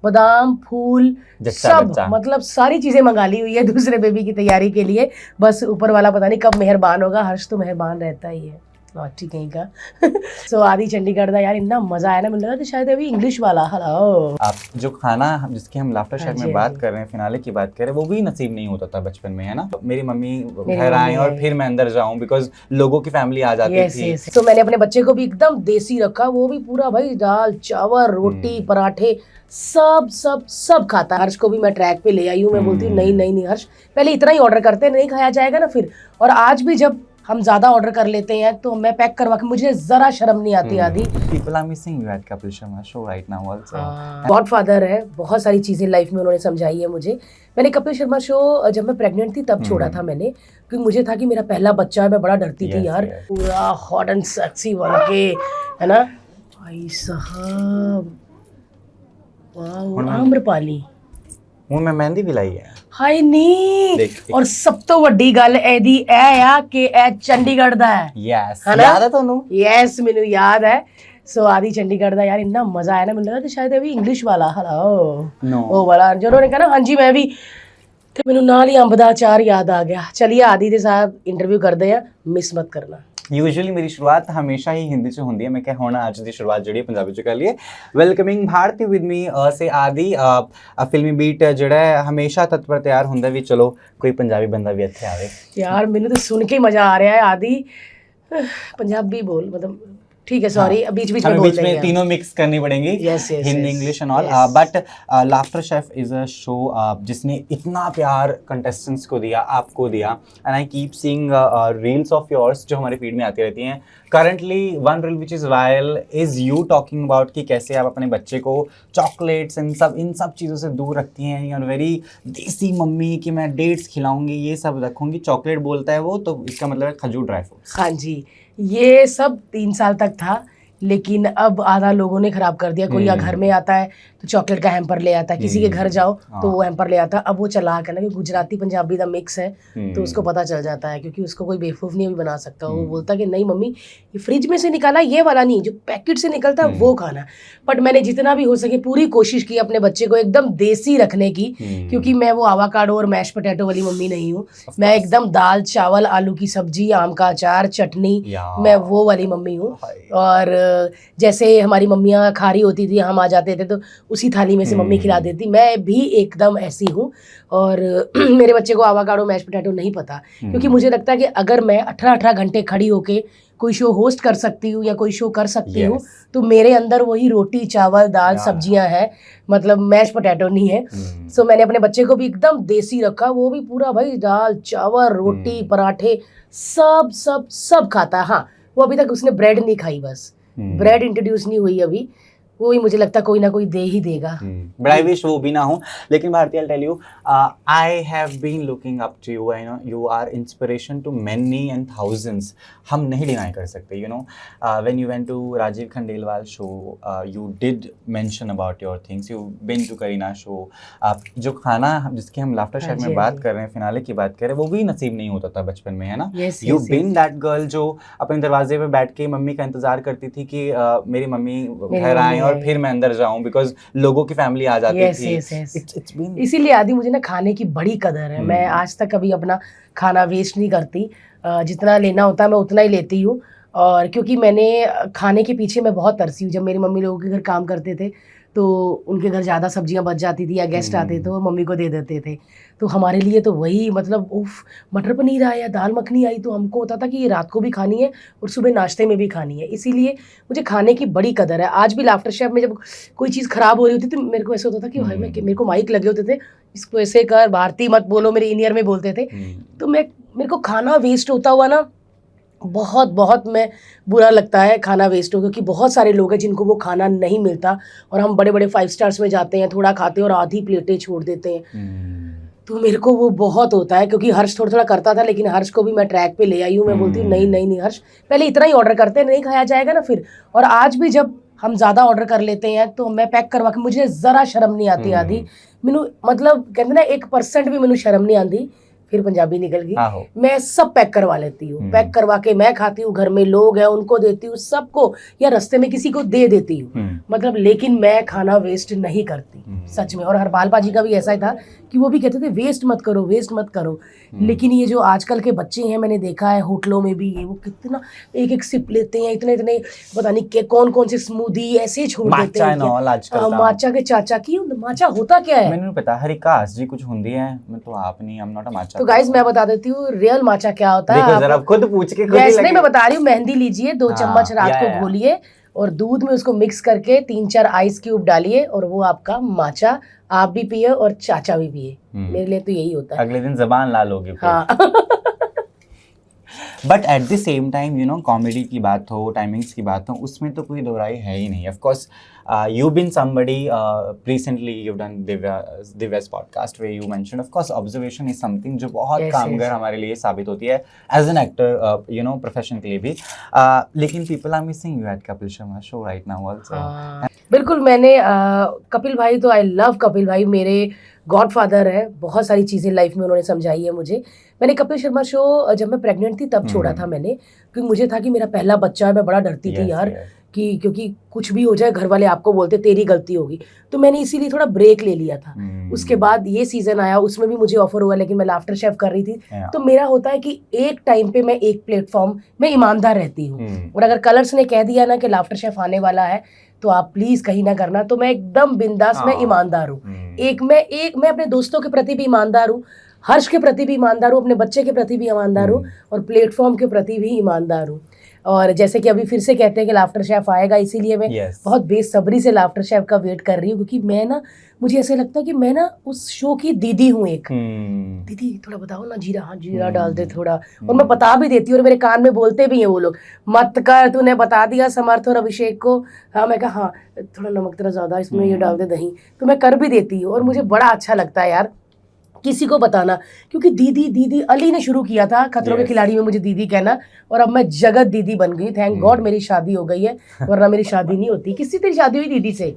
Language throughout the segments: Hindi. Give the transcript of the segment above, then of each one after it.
बादाम फूल सब मतलब सारी चीजें मंगा ली हुई है दूसरे बेबी की तैयारी के लिए। बस ऊपर वाला पता नहीं कब मेहरबान होगा। हर्ष तो मेहरबान रहता ही है, ठीक कहीं का। सो आदि चंडीगढ़ का यार इतना मजा आया ना, मुझे लगा कि शायद अभी इंग्लिश वाला। हेलो, आप जो खाना जिसकी हम लाफ्टर शेफ में बात कर रहे हैं, फिनाले की बात कर रहे हैं, वो भी नसीब नहीं होता था बचपन में, है ना। मेरी मम्मी घर आए और फिर मैं अंदर जाऊं बिकॉज लोगों की फैमिली आ जाती थी। तो मैंने अपने बच्चे को भी एकदम देसी रखा, वो भी पूरा भाई दाल चावल रोटी पराठे सब सब सब खाता। हर्ष को भी मैं ट्रैक पे ले आई हूँ। मैं बोलती हूँ नहीं नहीं नहीं हर्ष, पहले इतना ही ऑर्डर करते हैं, नहीं खाया जाएगा ना फिर। और आज भी जब हम ज्यादा ऑर्डर कर लेते हैं तो मैं पैक करवा के, मुझे जरा शर्म नहीं आती आदि। People are missing you at Kapil Sharma show right now also. Godfather है, बहुत सारी चीजें लाइफ में उन्होंने समझाई है मुझे। मैंने कपिल शर्मा शो जब मैं प्रेग्नेंट थी तब छोड़ा था मैंने, क्योंकि मुझे था कि मेरा पहला बच्चा है। मैं बड़ा डरती थी यार, पूरा हॉट एंड सेक्सी बन के, है ना भाई साहब। वाह, आम्रपाली ਹੁਣ ਮੈਂ ਮਹਿੰਦੀ ਵੀ ਲਾਈ ਹੈ। ਹਾਏ ਨੀ, ਔਰ ਸਭ ਤੋਂ ਵੱਡੀ ਗੱਲ ਇਹਦੀ ਇਹ ਆ ਕਿ ਇਹ ਚੰਡੀਗੜ੍ਹ ਦਾ ਹੈ। ਯੈਸ, ਯਾਦ ਹੈ ਤੁਹਾਨੂੰ? ਯੈਸ, ਮੈਨੂੰ ਯਾਦ ਹੈ। सो आदि चंडीगढ़ का यार इतना मजा आया ना, मुझे लगा कि शायद अभी इंग्लिश वाला। हेलो, वो वाला जो उन्होंने कहा ना हाँ जी मैं भी, तो मैंने नाल ही अंब दा अचार याद आ गया। चलिए आदि के साथ इंटरव्यू करते हैं, मिस मत करना। यूजुअली मेरी शुरुआत हमेशा ही हिंदी से होती है, मैं क्या होना आज की शुरुआत जी पंजाबी च कर लिए। वेलकमिंग भारती विद मी से आदि। फिल्मी बीट जड़ा है हमेशा तत्पर तैयार होंगे भी चलो कोई पंजाबी बंदा भी इत्थे आवे। यार मैंने तो सुन के मजा आ रहा है। आदि पंजाबी बोल, मतलब ठीक है, सॉरी बीच बीच में तीनों मिक्स करनी पड़ेंगी, Hindi English and all. But laughter chef is a show जिसने इतना प्यार कंटेस्टेंट्स को दिया, आपको दिया। And I keep seeing reels of yours जो हमारे फीड में आती रहती हैं। Currently one reel which is viral is you talking about कि कैसे आप अपने बच्चे को चॉकलेट्स इन सब चीज़ों से दूर रखती हैं। यू आर वेरी देसी मम्मी कि मैं डेट्स खिलाऊंगी, ये सब रखूंगी। चॉकलेट बोलता है वो, तो इसका मतलब है खजूर ड्राई फ्रूट्स। हाँ जी, ये सब 3 साल तक था, लेकिन अब आधा लोगों ने खराब कर दिया। कोई घर में आता है तो चॉकलेट का हैम्पर ले आता है, किसी के घर जाओ तो वो हैम्पर ले आता है। अब वो चालाक है ना कि गुजराती पंजाबी का मिक्स है, तो उसको पता चल जाता है, क्योंकि उसको कोई बेवकूफ़ नहीं बना सकता। वो बोलता है कि नहीं मम्मी, ये फ्रिज में से निकाला ये वाला नहीं, जो पैकेट से निकलता है वो खाना। बट मैंने जितना भी हो सके पूरी कोशिश की अपने बच्चे को एकदम देसी रखने की, क्योंकि मैं वो आवाकाडो और मैश पोटैटो वाली मम्मी नहीं हूँ। मैं एकदम दाल चावल आलू की सब्जी, आम का अचार, चटनी, मैं वो वाली मम्मी हूँ। और जैसे हमारी मम्मियाँ खा रही होती थी, हम आ जाते थे तो उसी थाली में से मम्मी खिला देती, मैं भी एकदम ऐसी हूँ। और मेरे बच्चे को आवाकाडो मैश पोटैटो नहीं पता, क्योंकि मुझे लगता है कि अगर मैं 18 घंटे खड़ी होके कोई शो होस्ट कर सकती हूँ या कोई शो कर सकती हूँ, तो मेरे अंदर वही रोटी चावल दाल सब्जियां हैं, मतलब मैश पोटैटो नहीं है। सो मैंने अपने बच्चे को भी एकदम देसी रखा, वो भी पूरा भाई दाल चावल रोटी पराठे सब सब सब खाता है। हाँ, वो अभी तक उसने ब्रेड नहीं खाई, बस ब्रेड इंट्रोड्यूस नहीं हुई अभी। वो ही मुझे लगता है कोई ना कोई दे ही देगा। बट आई विश वो भी ना हो। लेकिन Bharti, I tell you, I have been looking up to you. I know you are inspiration to many and thousands. हम नहीं डिनाई कर सकते। You know when you went to Rajiv Khandelwal show, you did mention about your things. You been to Kareena show. जो खाना जिसकी हम लाफ्टर शेफ में बात कर रहे हैं, फिनाले की बात कर रहे हैं, वो भी नसीब नहीं होता था बचपन में, है ना। यू बीन दैट गर्ल जो अपने दरवाजे पे बैठ के मम्मी का इंतजार करती थी कि मेरी मम्मी घर आए और फिर मैं अंदर जाऊं, बिकॉज लोगों की फैमिली आ जाती थी। इसीलिए आदि मुझे ना खाने की बड़ी कदर है। मैं आज तक कभी अपना खाना वेस्ट नहीं करती, जितना लेना होता है मैं उतना ही लेती हूँ। और क्योंकि मैंने खाने के पीछे मैं बहुत तरसी हूँ। जब मेरी मम्मी लोगों के घर काम करते थे तो उनके घर ज़्यादा सब्जियां बच जाती थी या गेस्ट आते तो मम्मी को दे देते थे, तो हमारे लिए तो वही मतलब उफ, मटर पनीर आया दाल मखनी आई तो हमको होता था कि ये रात को भी खानी है और सुबह नाश्ते में भी खानी है। इसीलिए मुझे खाने की बड़ी कदर है। आज भी लाफ्टर शेफ में जब कोई चीज़ ख़राब हो रही होती तो मेरे को ऐसा होता था कि भाई मेरे को माइक लगे होते थे, इसको ऐसे कर, भारती मत बोलो, मेरे इन ईयर में बोलते थे। तो मेरे को खाना वेस्ट होता हुआ ना बहुत बहुत मैं बुरा लगता है, खाना वेस्ट हो, क्योंकि बहुत सारे लोग हैं जिनको वो खाना नहीं मिलता और हम बड़े बड़े 5 स्टार्स में जाते हैं, थोड़ा खाते हैं और आधी प्लेटें छोड़ देते हैं। तो मेरे को वो बहुत होता है, क्योंकि हर्ष थोड़ा थोड़ा करता था, लेकिन हर्ष को भी मैं ट्रैक पे ले आई हूँ। मैं बोलती हूँ नहीं नहीं नहीं हर्ष, पहले इतना ही ऑर्डर करते हैं, नहीं खाया जाएगा ना फिर। और आज भी जब हम ज़्यादा ऑर्डर कर लेते हैं तो मैं पैक करवा के, मुझे ज़रा शर्म नहीं आती आदि। मैनू मतलब कहते ना 1% भी मैनू शर्म नहीं आती फिर पंजाबी निकल गई। आहो। मैं सब पैक करवा लेती हूँ, पैक करवा के मैं खाती हूँ, घर में लोग हैं उनको देती हूँ सबको, या रास्ते में किसी को दे देती हूँ, मतलब लेकिन मैं खाना वेस्ट नहीं करती सच में। और हरपाल पाजी का भी ऐसा ही था कि वो भी कहते थे वेस्ट मत करो, वेस्ट मत करो। लेकिन ये जो आजकल के बच्चे हैं, मैंने देखा है होटलों में भी, ये वो कितना एक एक सिप लेते हैं, इतने इतने पता नहीं के कौन कौन से स्मूदी ऐसे ही छोड़ देते हैं। माचा के चाचा की माचा होता क्या है मैंने नहीं पता। हरिकास जी कुछ हुंदी है, मैं तो आप नहीं, आई एम नॉट अ माचा। तो गाइस मैं बता देती हूँ रियल माचा क्या होता है। देखो जरा खुद पूछ के खुद ही वैसे लगे। नहीं, मैं बता रही हूँ, मेहंदी लीजिए, 2 चम्मच रात या, को घोलिए और दूध में उसको मिक्स करके 3-4 आइस क्यूब डालिए और वो आपका माचा, आप भी पिए और चाचा भी पिए। मेरे लिए तो यही होता है। अगले दिन जबान लाल होगी। हाँ but at the same time you know comedy की बात हो, टाइमिंग्स की बात हो, उसमें तो कोई दोहराई है ही नहीं। Of course you've been somebody recently you've done Divya's podcast where you mentioned of course observation is something जो बहुत कामगार हमारे लिए साबित होती है as an actor you know profession के लिए भी। लेकिन people are missing you at Kapil Sharma show right now also। बिल्कुल, मैंने कपिल भाई तो आई लव कपिल भाई, मेरे गॉडफादर है। बहुत सारी चीज़ें लाइफ में उन्होंने समझाई है मुझे। मैंने कपिल शर्मा शो जब मैं प्रेग्नेंट थी तब छोड़ा था मैंने, क्योंकि मुझे था कि मेरा पहला बच्चा है, मैं बड़ा डरती थी यार कि क्योंकि कुछ भी हो जाए घर वाले आपको बोलते तेरी गलती होगी, तो मैंने इसीलिए थोड़ा ब्रेक ले लिया था। उसके बाद ये सीजन आया, उसमें भी मुझे ऑफर हुआ, लेकिन मैं लाफ्टर शेफ कर रही थी। तो मेरा होता है कि एक टाइम पे मैं एक प्लेटफॉर्म में ईमानदार रहती हूँ, और अगर कलर्स ने कह दिया ना कि लाफ्टर शेफ आने वाला है तो आप प्लीज कहीं ना करना, तो मैं एकदम बिंदास, मैं ईमानदार हूँ। मैं अपने दोस्तों के प्रति भी ईमानदार हूँ, हर्ष के प्रति भी ईमानदार हूँ, अपने बच्चे के प्रति भी ईमानदार हूँ, और प्लेटफॉर्म के प्रति भी ईमानदार हूँ। और जैसे कि अभी फिर से कहते हैं कि लाफ्टर शेफ आएगा, इसीलिए मैं बहुत बेसब्री से लाफ्टर शेफ का वेट कर रही हूँ, क्योंकि मैं ना, मुझे ऐसे लगता है कि मैं ना उस शो की दीदी हूँ एक। दीदी थोड़ा बताओ ना, जीरा, हाँ जीरा डाल दे थोड़ा, और मैं बता भी देती हूँ, और मेरे कान में बोलते भी हैं वो लोग, मत कर, तूने बता दिया समर्थ और अभिषेक को। हाँ मैं कहा हाँ थोड़ा नमक तेरा ज़्यादा, इसमें ये डाल दे दही, तो मैं कर भी देती हूँ। और मुझे बड़ा अच्छा लगता है यार किसी को बताना, क्योंकि दीदी अली ने शुरू किया था खतरों के खिलाड़ी में मुझे दीदी कहना, और अब मैं जगत दीदी बन गई। थैंक गॉड मेरी शादी हो गई है, वरना मेरी शादी नहीं होती। किसी तेरी शादी हुई दीदी से,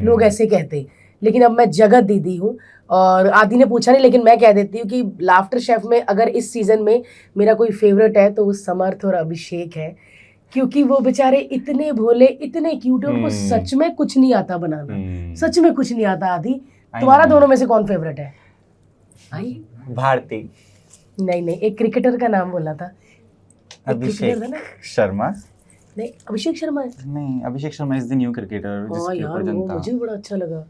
लोग ऐसे कहते, लेकिन अब मैं जगत दीदी हूँ। और आदि ने पूछा नहीं, लेकिन मैं कह देती हूँ कि लाफ्टर शेफ में अगर इस सीजन में मेरा कोई फेवरेट है तो वो समर्थ और अभिषेक है, क्योंकि वो बेचारे इतने भोले, इतने क्यूट है, उनको सच में कुछ नहीं आता बनाना, सच में कुछ नहीं आता। आदि तुम्हारा दोनों में से कौन फेवरेट है? भारती नहीं, एक क्रिकेटर का नाम बोला था, अभिषेक शर्मा। नहीं, अभिषेक शर्मा है। नहीं, Abhishek Sharma is the new cricketer जिसके ऊपर जनता। मुझे बड़ा अच्छा लगा।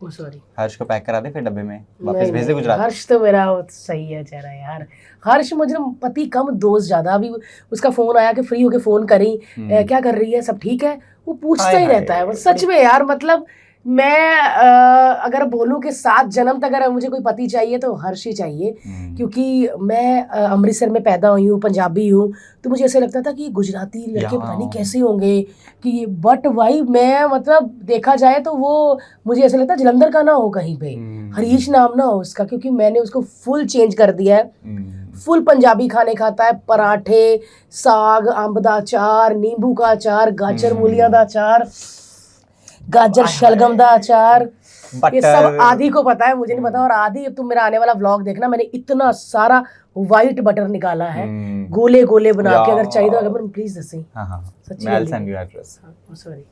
सॉरी, हर्ष को पैक करा दे फिर डब्बे में वापस भेज दे गुजरात। हर्ष तो मेरा सही है चेहरा यार। हर्ष मुझे पति कम दोस्त ज्यादा। अभी उसका फोन आया कि फ्री होके फोन करी, क्या कर रही है, सब ठीक है, वो पूछता ही रहता है। सच में यार, मतलब मैं अगर बोलूं कि 7 जन्म तक अगर मुझे कोई पति चाहिए तो हर्ष ही चाहिए, क्योंकि मैं अमृतसर में पैदा हुई हूँ, पंजाबी हूँ, तो मुझे ऐसे लगता था कि गुजराती लड़के पता नहीं कैसे होंगे कि, बट भाई मैं मतलब देखा जाए तो वो मुझे ऐसा लगता है जलंधर का ना हो कहीं पे, हरीश नाम ना हो उसका, क्योंकि मैंने उसको फुल चेंज कर दिया है। फुल पंजाबी खाने खाता है, पराठे, साग, अम्ब दा अचार, नींबू का अचार, गाजर मूलियां दा अचार, गाजर शलगम दा अचार, ये सब आदि को पता है, मुझे नहीं पता। और आदि तुम मेरा आने वाला व्लॉग देखना, मैंने इतना सारा व्हाइट बटर निकाला है, गोले गोले बना के, अगर चाहिए तो अगर प्लीज दसे। हाँ सच्ची मैं सेंड यू एड्रेस। सॉरी,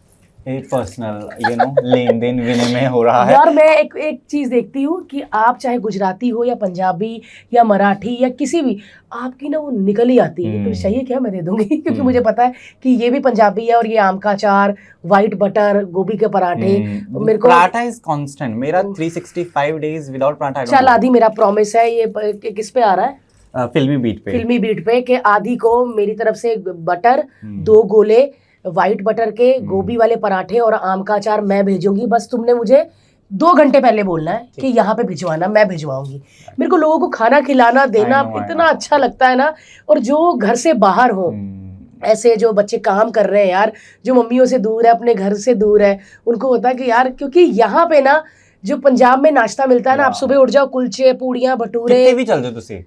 एक पर्सनल यू नो लेन देन विनिमय हो रहा है यार। मैं एक चीज देखती हूँ कि आप चाहे गुजराती हो या पंजाबी या मराठी या किसी भी, आपकी ना वो निकल ही आती है। तो चाहिए क्या, मैं दे दूंगी, क्योंकि मुझे पता है कि ये भी पंजाबी है, और ये आम का अचार, व्हाइट बटर, गोभी के पराठे। मेरे को पराठा इज कांस्टेंट, मेरा 365 डेज विदाउट पराठा। चल आदि, मेरा प्रॉमिस है, ये किस पे आ रहा है? फिल्मी बीट पे कि आदि को मेरी तरफ से बटर, 2 गोले व्हाइट बटर के, गोभी वाले पराठे और आम का अचार मैं भेजूंगी। बस तुमने मुझे 2 घंटे पहले बोलना है कि यहाँ पे भिजवाना, मैं भिजवाऊंगी। मेरे को लोगों को खाना खिलाना देना इतना अच्छा लगता है ना। और जो घर से बाहर हो, ऐसे जो बच्चे काम कर रहे हैं यार, जो मम्मियों से दूर है, अपने घर से दूर है, उनको होता है कि यार, क्योंकि यहाँ पे ना जो पंजाब में नाश्ता मिलता है ना, आप सुबह उठ जाओ, कुलचे, पूड़ियाँ, भटूरे भी चल दो तुसी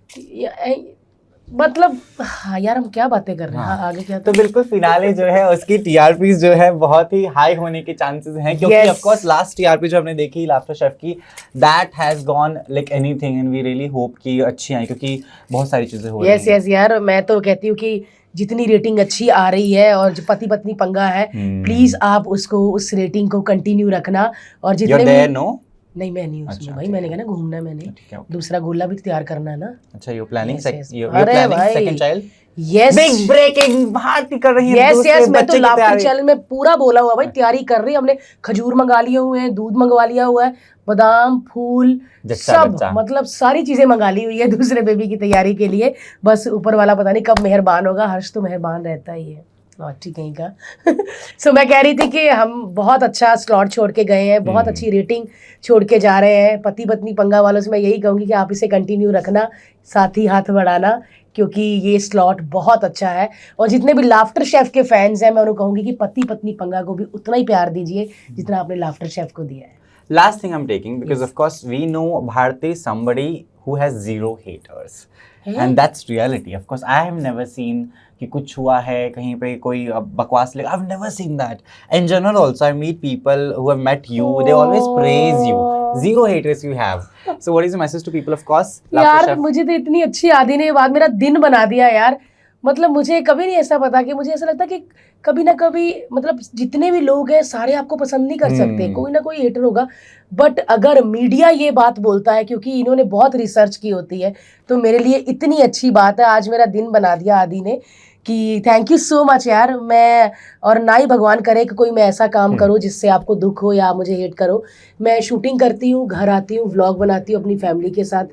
मतलब हाँ यार, हम क्या बातें कर रहे हैं। हाँ, आगे क्या तो बिल्कुल फिनाले जो है उसकी टीआरपी जो है बहुत ही हाई होने के चांसेस हैं, क्योंकि Yes. Of course last TRP जो हमने देखी लाफ्टर शेफ की, that has gone like anything, and we really hope कि अच्छी आई, क्योंकि बहुत सारी चीजें हो रही यस हैं। यस यार, मैं तो कहती हूँ कि जितनी रेटिंग अच्छी आ रही है और जो पति पत्नी पंगा है, प्लीज आप उसको उस रेटिंग को कंटिन्यू रखना। और You're जितने there, भी no? नहीं, मैं नहीं उसमें अच्छा, भाई, ठीक मैंने है। कहा ना घूमना है मैंने, ठीक है, okay. दूसरा गोला भी तो तैयार करना है ना। अच्छा, you're planning Yes, yes. you're अरे planning भाई, second child? Yes big breaking, Bharti कर रही है यस दूसरे यस, मैं तो बच्चे की लाफ्टर तैयारी। चैनल में पूरा बोला हुआ भाई, तैयारी कर रही है। हमने खजूर मंगा लिए हुए हैं, दूध मंगवा लिया हुआ है, बादाम, फूल, जच्चा सब बच्चा। मतलब सारी चीजें मंगा ली हुई है दूसरे बेबी की तैयारी के लिए। बस ऊपर वाला पता नहीं कब मेहरबान होगा। हर्ष तो मेहरबान रहता ही है, ठीक कहीं का। सो मैं कह रही थी कि हम बहुत अच्छा स्लॉट छोड़ के गए हैं, बहुत अच्छी रेटिंग छोड़ के जा रहे हैं। पति पत्नी पंगा वालों से मैं यही कहूंगी कि आप इसे कंटिन्यू रखना, साथ ही हाथ बढ़ाना, क्योंकि ये स्लॉट बहुत अच्छा है। और जितने भी लाफ्टर शेफ के फैंस हैं, मैं उन्हें कहूंगी कि पति पत्नी पंगा को भी उतना ही प्यार दीजिए जितना आपने लाफ्टर शेफ को दिया है। Last thing I'm taking, because of course we know Bharti is somebody who has zero haters. And that's reality. Of course, I have never seen कि कुछ हुआ है कहीं पे कोई बकवास ले, I've never seen that. In general also, I meet people who have met you, they always praise you. Zero haters you have. So what is the message to people? Of course, Laughter यार Chef. मुझे तो इतनी अच्छी आदि ने ये बात मेरा दिन बना दिया यार। मतलब मुझे कभी नहीं ऐसा पता कि मुझे ऐसा लगता कि कभी ना कभी, मतलब जितने भी लोग हैं सारे आपको पसंद नहीं कर सकते, कोई ना कोई हेटर होगा। बट अगर मीडिया ये बात बोलता है, क्योंकि इन्होंने बहुत रिसर्च की होती है, तो मेरे लिए इतनी अच्छी बात है। आज मेरा दिन बना दिया आदि ने, कि थैंक यू सो मच यार। मैं और ना ही भगवान करे कि कोई मैं ऐसा काम करूं जिससे आपको दुख हो या आप मुझे हेट करो। मैं शूटिंग करती हूँ, घर आती हूँ, व्लॉग बनाती हूँ अपनी फैमिली के साथ,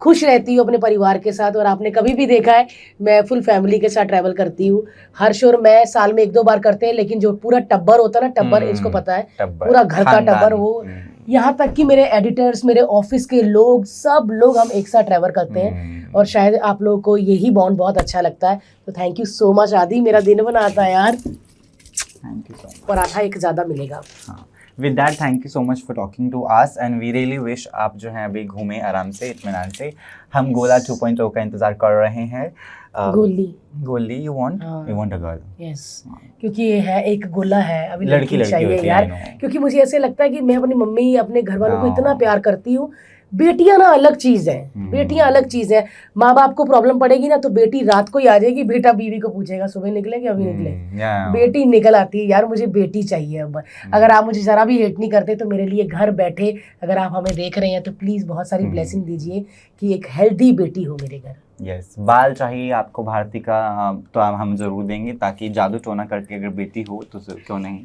खुश रहती हूँ अपने परिवार के साथ। और आपने कभी भी देखा है मैं फुल फैमिली के साथ ट्रैवल करती हूँ। हर्ष और मैं साल में 1-2 बार करते हैं, लेकिन जो पूरा टब्बर होता है ना, टब्बर इसको पता है, पूरा घर का टब्बर, वो यहाँ तक कि मेरे एडिटर्स, मेरे ऑफिस के लोग, सब लोग हम एक साथ ट्रैवल करते हैं। और शायद आप लोगों को यही बॉन्ड बहुत अच्छा लगता है। तो थैंक यू सो मच आदि, मेरा दिन बनाता है यार। Thank you so much. Paratha एक ज़्यादा मिलेगा। हाँ, with that thank you so much for talking to us, and we really wish आप जो हैं अभी घूमें आराम से, इत्मीनान से। हम गोला 2.0 का इंतजार कर रहे हैं। गोली you want? हाँ। You want a girl? Yes, क्योंकि ये है एक गोला है, अभी लड़की लड़की चाहिए होती है, यार। I know. क्योंकि मुझे ऐसे लगता है कि मैं अपनी मम्मी, अपने घर वालों को हाँ। इतना प्यार करती हूँ। बेटियां ना अलग चीज है, बेटियां अलग चीज है। माँ बाप को प्रॉब्लम पड़ेगी ना, तो बेटी रात को ही आ जाएगी, बेटा बीवी को पूछेगा सुबह निकले कि अभी निकले। Yeah. बेटी निकल आती है यार, मुझे बेटी चाहिए अब। अगर आप मुझे जरा भी हेट नहीं करते तो मेरे लिए घर बैठे, अगर आप हमें देख रहे हैं तो प्लीज बहुत सारी ब्लेसिंग दीजिए कि एक हेल्दी बेटी हो मेरे घर। यस, बाल चाहिए आपको भारती का, तो हम जरूर देंगे, ताकि जादू टोना करके अगर बेटी हो तो क्यों नहीं।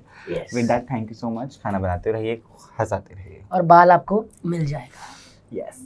With that thank you so much. खाना बनाते रहिए, हंसाते रहिए, और बाल आपको मिल जाएगा। यस।